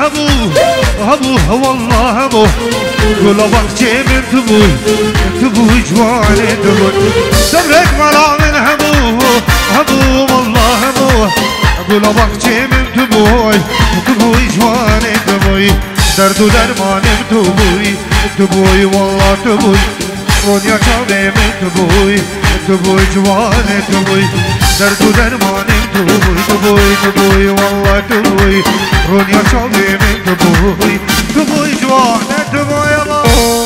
هبو والله هبو قول بخشي من تبوي جواني تبوي صبرك ملا من هبو والله هبو قول بخشي من تبوي جواني تبوي درد و درمانم تبوي والله تبوي رونیا چاوه من تبوي جواني تبوي درد و درمانم تبوي والله تبوي رونیا چاوه من تبوي جواني تبوي الله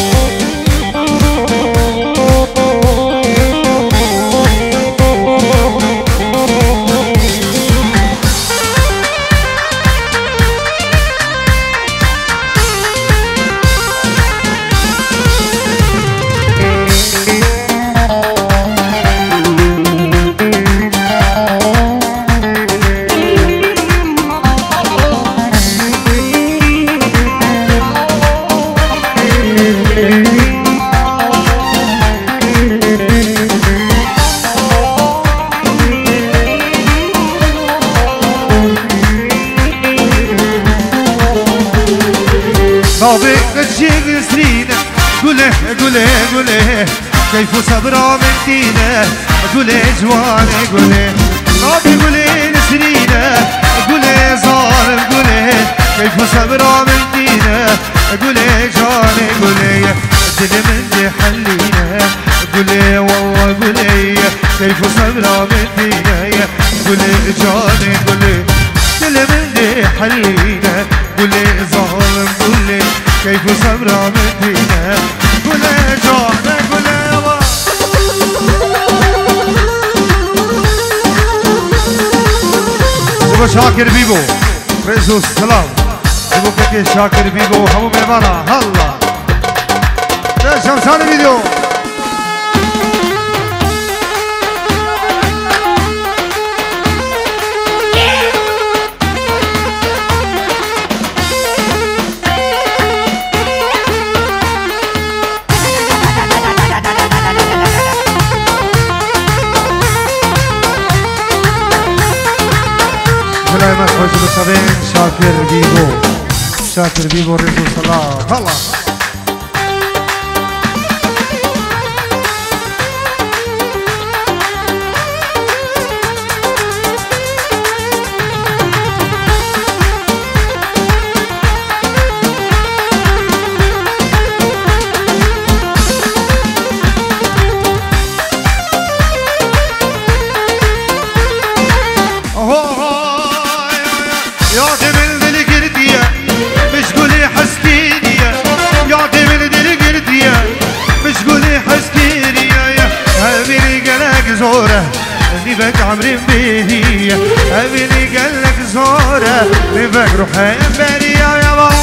قولي كيف صبرا من دينا قولي جواني قولي ربي قولي نسرينا قولي ظالم قولي كيف صبرا من دينا قولي جاني قولي دل من دي حلينا قولي والله قولي كيف صبرا من دينا قولي جاني قولي دل من دي حلينا قولي ظالم قولي كيف صبرا من دينا قولي جاني قولي شاكر بيبو رئيسو السلام بيبو كي شاكر بيبو همو ميمانا هلا ده شمسان فيديو دائما خوش بسابين شاكر بيبو رسول الله هلا نبك عمري بيدي أبيني قالك زورة نبك روحي بريا يا بابا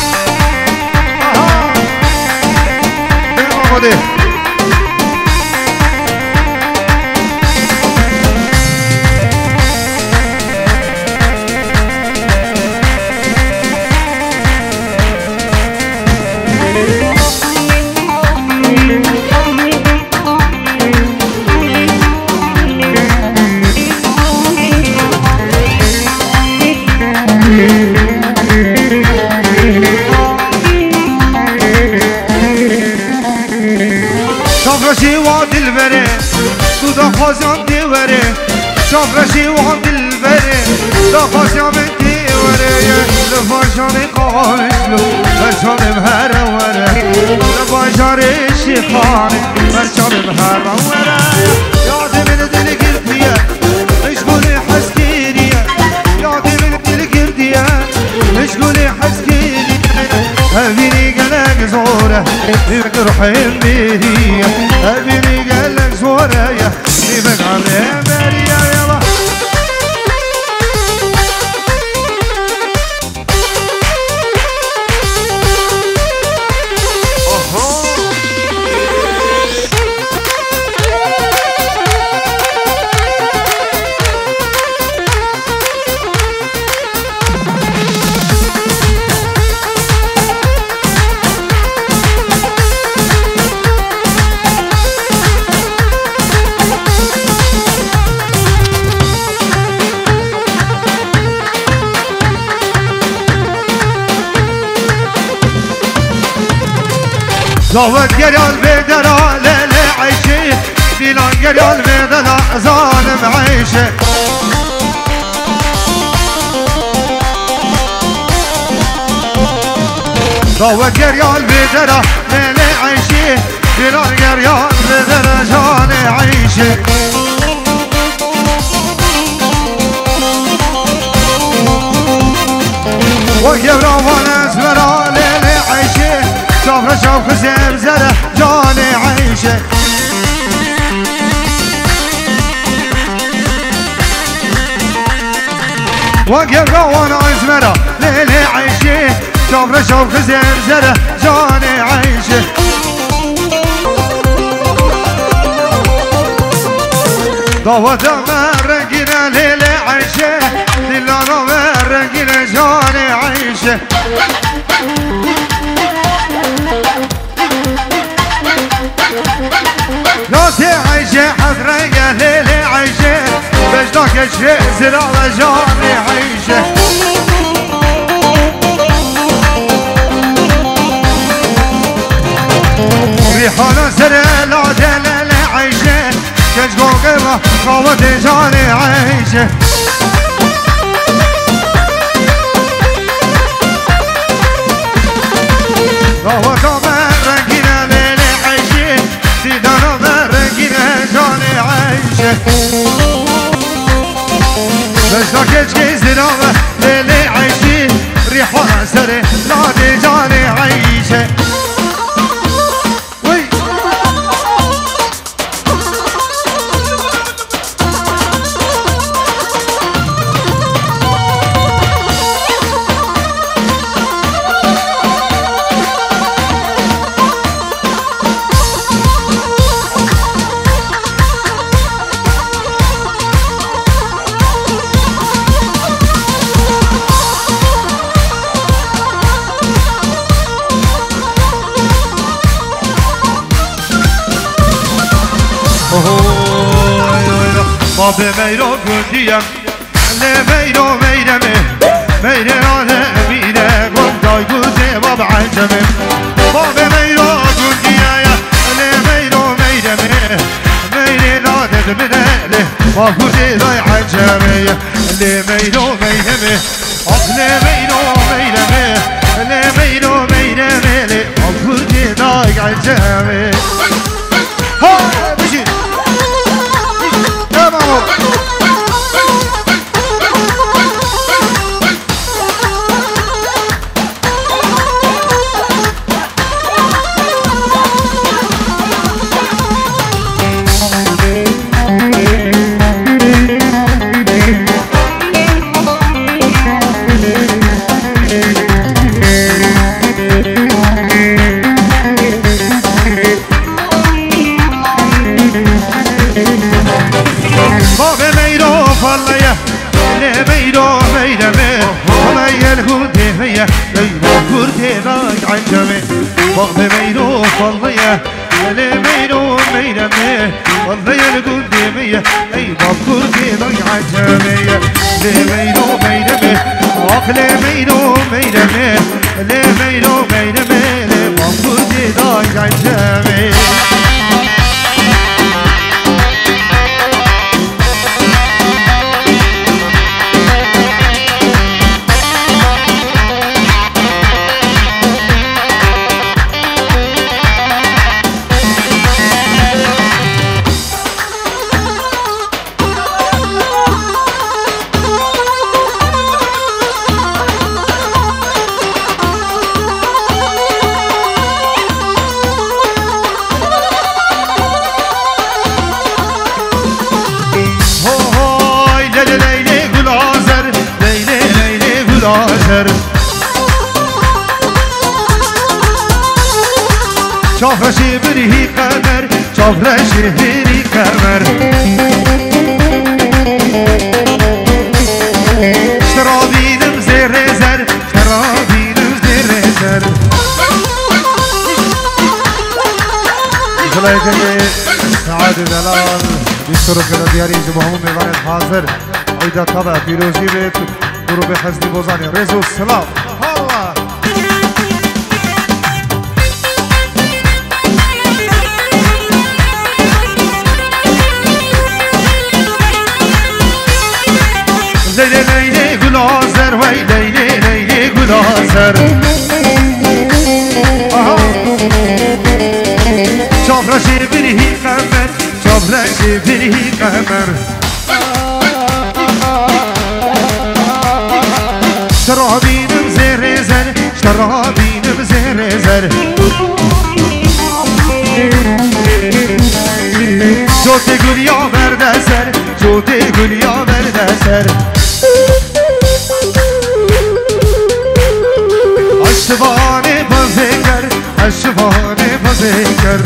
شافرشي وعد البري تودا خازيان تيوري شافرشي وعد البري دا خازيان تيوري لفاجاني قامشلو برشان بهر وري لفاجاني شيخاني برشان بهر وري ياد من دل قردية مشغولي حسكيرية ياد من دل قردية مشغولي حسكيرية أبيني قلق زورة نبك روحي بيدي أبيني قلق زورة نبك عمري بريا يلا داود گریال بدرا لیل عیشه دیلان گریال بدرا ظالم عیشه داود گریال بدرا لیل عیشه دیلان گریال بدرا جان عیشه وقبراوان ازورا لیل عیشه شافر شوق زمزره جان عیشه وقبراوان ازورا لیل عیشه شافر شوق زمزره جان عیشه دعوت مرگینه لیل عیشه دلانا مرگینه جان عیشه ناس عیشه حضره لیل عیشه بجناک چه زرا و جان عیشه ریحانا سر لاده لیل عیشه کجگوگه و قوت جان عیشه دعوتا من رنگینه لیل عیشه دیدانا من رنگینه جان عیشه بجنا کچکی زنامه لیل عیشه ریحانا سر لاده جان عیشه ما به میرو گندیم میرو میرمه میرانه میره گندای گوزه باب عجمه ما به میرو گندیم میرو میرمه میرانه میره باب گوزه باب عجمه میرو میرمه میرو میرمه میرو میرمه باب گوزه باب عجمه باب میرو فضیه میرو میرمه فضیه القدیمیه ای باب کردی دای عجمیه میرو میرمه آخ میرو میرمه میرو میرمه باب کردی دای عجمیه شافرشی بری قمر شافرشی بری قمر شرابینم زیر زر شرابینم زیر زر جلایه سعاد دلال بیشتر که دیاری جمهور میوان حاضر ایدا طبع پیروزی بیت گروه حزب بوزانی رزو سلام قمر چابرشی بری قمر چابرشی بری قمر شرابینم زیر زر شرابینم زیر زر جوت گلیا برده سر جوت گلیا برده سر اشوان بازیگر اشوان بازیگر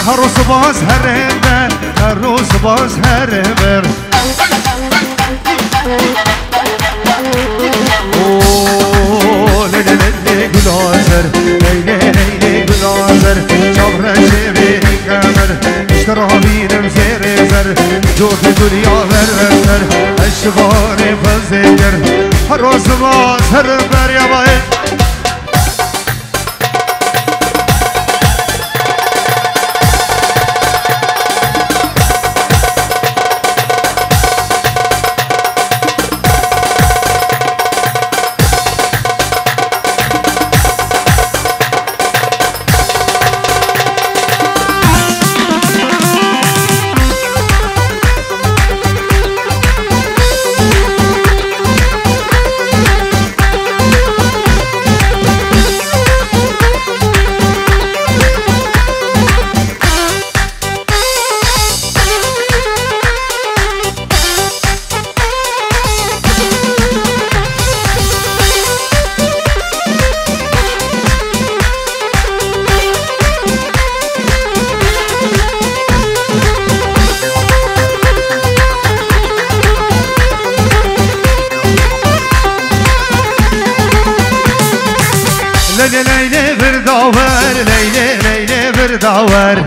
هر روز باز هر بر هر روز باز هر بر اوه لیلی لیلی گلازر لیلی لیلی گلازر چابرشی بری قمر اشترابینم زیر زر جوت دنیا برسر اشوان بازیگر هر روز باز هر بر یا باید Leyle bir davar, leyle bir davar.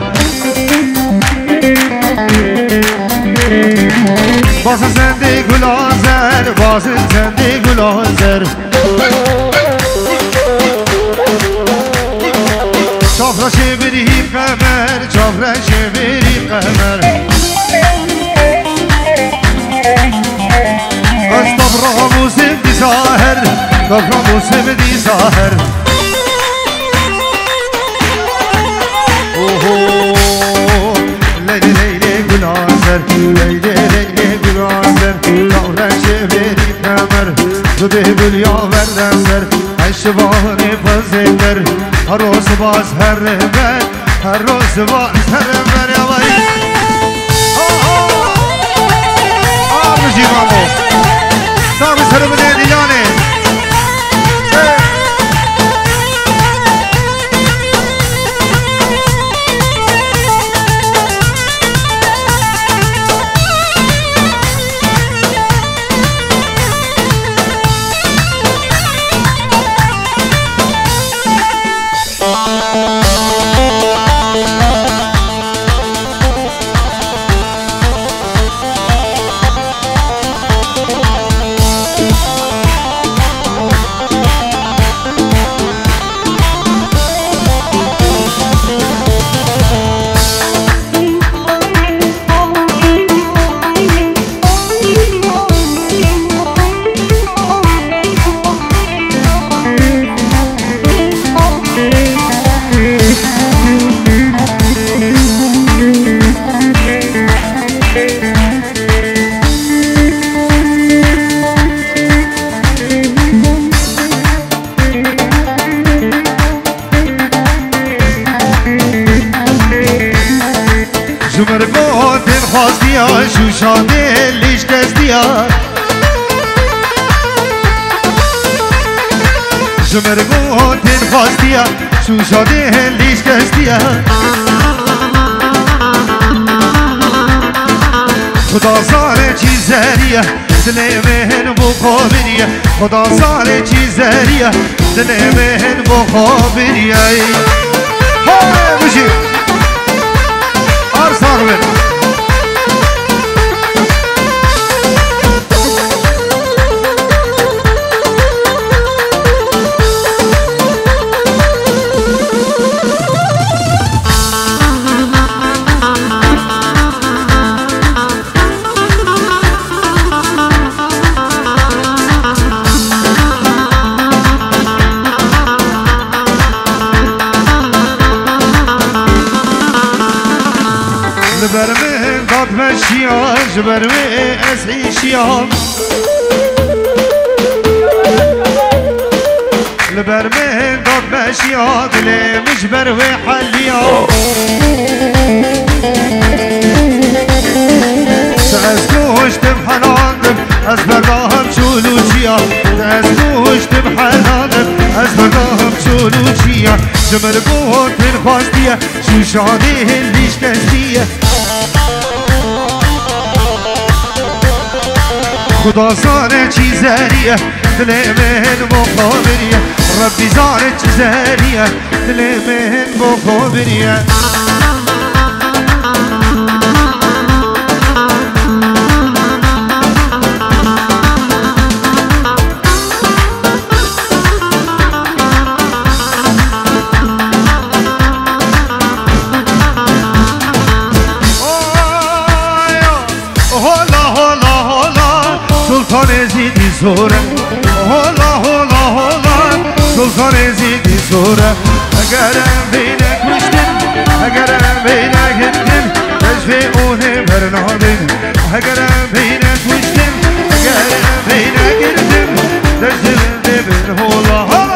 Bazı sende gül azer, bazı sende gül azer. Çafra şeviri kamer, çafra şeviri kamer. Az tabra musim di zahir, tabra musim di zahir. Leyli leyli gülazer, leyli leyli gülazer. Kavre şeveri kamer, zude gül yaver derser. Eşvani pazekler, her roz baz her ber, her roz baz her ber yavay. Abi civamo, tabi sarımı ne dilane. شوشانه لیش دستیار جمرگو تن خواستیار شوشانه لیش دستیار خدا سال چیزریه دل من بخابریه خدا سال چیزریه دل من بخابریه های بشی آرسان بید جبر من داد مشيان جبر من اسعيشيان لبر من داد مشيان دلي مجبر وحليان تأزلوش تبحناندم از برداهم شلوشيا تأزلوش تبحناندم از برداهم شلوشيا جمر بود من خواستيه شو شادي هليش تستيه خدا زانه چی زریه دل من مخابریه ربی زانه چی زریه دل من مخابریه سلطان زیدی زوره هلا هلا هلا سلطان زیدی زوره اگرم بینک مشتن اگرم بینک هندن تجفی اونه برنامن اگرم بینک مشتن اگرم بینک هندن تجفی بین هلا هلا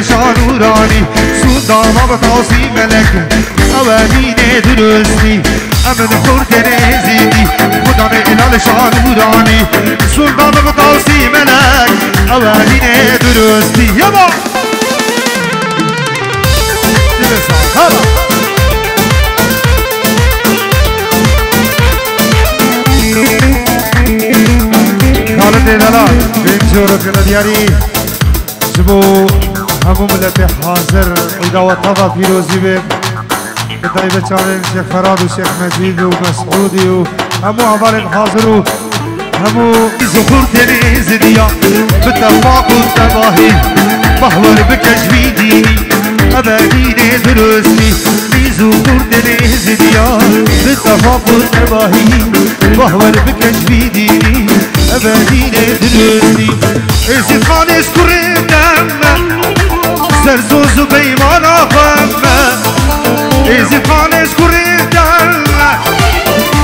شانورانی سودان بتاسی ملک اوامین درستی امن خورد نزیدی خدا الال شانورانی سودان بتاسی ملک اوامین درستی یما حالت دلال بینجور کندیاری جبو همون ملت حاضر ایدا طبع فیروزی به بدای بچانه شیخ فراد و شیخ مجید و مسعودی و همو اول حاضر و همو زخور تنیز دیا بتفاق و تباهی بحور بکش بیدینی ابدین درستی عزيز وقردن زديان بالتفاقد نباهي بهور بكشفي ديني أبدين دروسي إزي خانس كردم زرزوز بيمان أخم إزي خانس كردم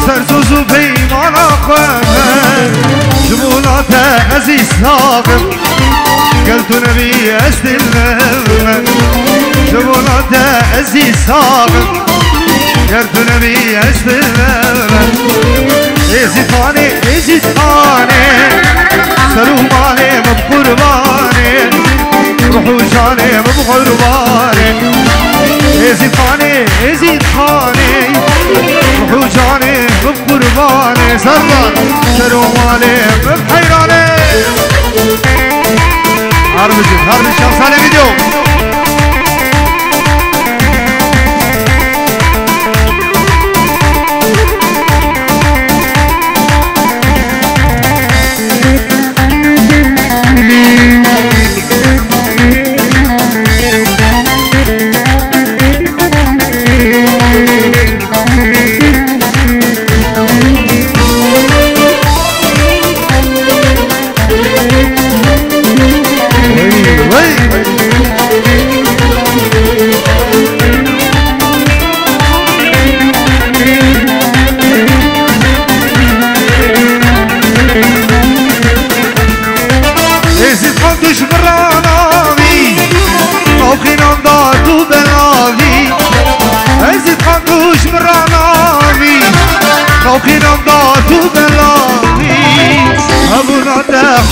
زرزوز بيمان أخم جمولات عزيز ناغم قلت نبي أستلم جمولات عزيز ناغم قلت نبي أستلم إزي خاني سرو مالي بقرباني روحو جاني بقرباني إزي خاني روحو جاني بقرباني سرو مالي بحيراني هربش شخصاني فيديو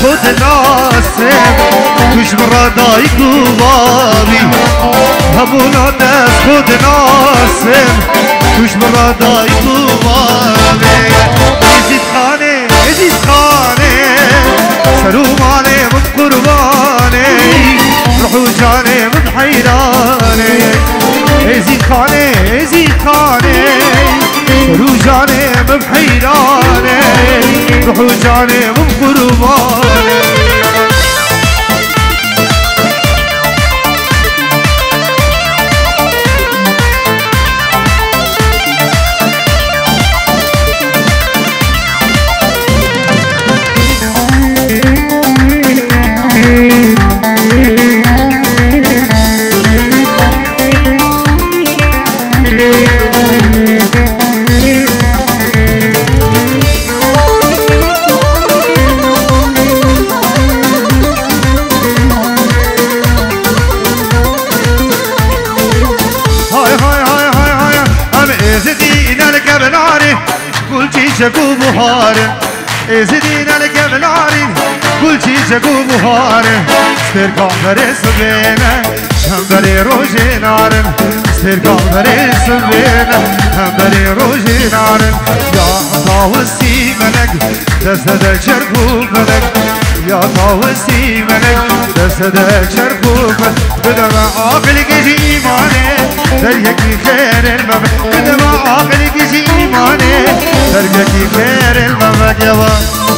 خد ناسم كش مرة دايك وبابي هبونا ناس خد ناسم كش مرة دايك وبابي يزيد خاني سرو مالي من قرباني روحو جاني من حيراني يزيد خاني سرو جاني من حيراني روحو جاني من قرباني شكو بهار ازدين عليك بناري كل شي شكو بهار استرقام برس بينا شمبري روجي نارن استرقام برس بينا شمبري روجي نارن يا طاوسي منك دسد شربو منك يا طاوسي منك دسد شربو بدم عقلك جيماني دريك خير المبك بدم عقلك جيماني دريك خير المبك يا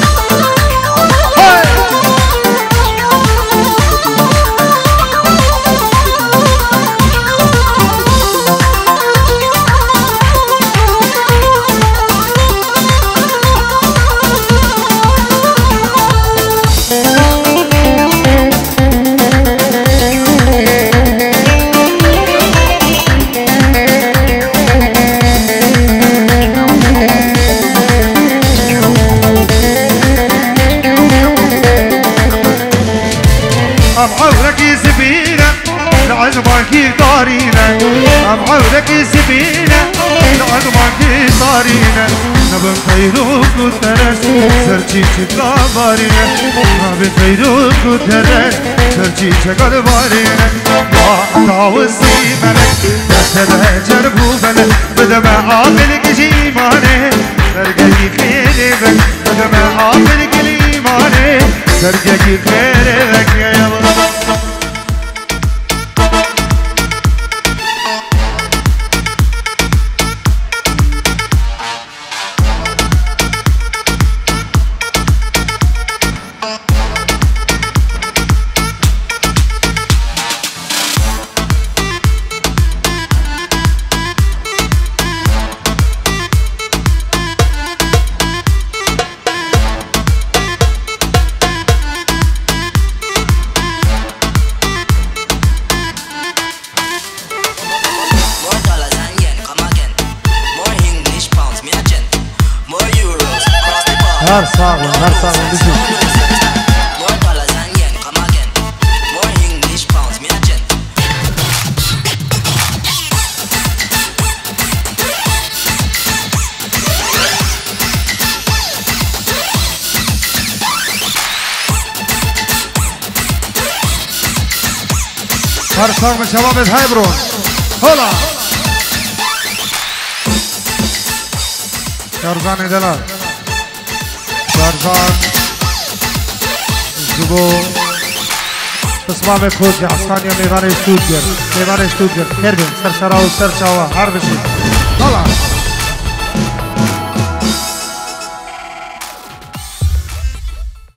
عودك سبينا لعظمك صارينا نبن خيروك وترس سرچي چكابارينا نبن خيروك وترس سرچي چكابارينا وعطاوسي ملك دسد جربو بلد بدم عاملك جيماني سرقي خيري بك بدم عاملك ليماني سرقي خيري بك يا الله هر ساغ بشو هر ساغ من شباب های برون هلا شارزان دلال شارزان زبو اسمام خود حسانیا میوان استودگر کردن سرسرا و سرچاوا هر بشید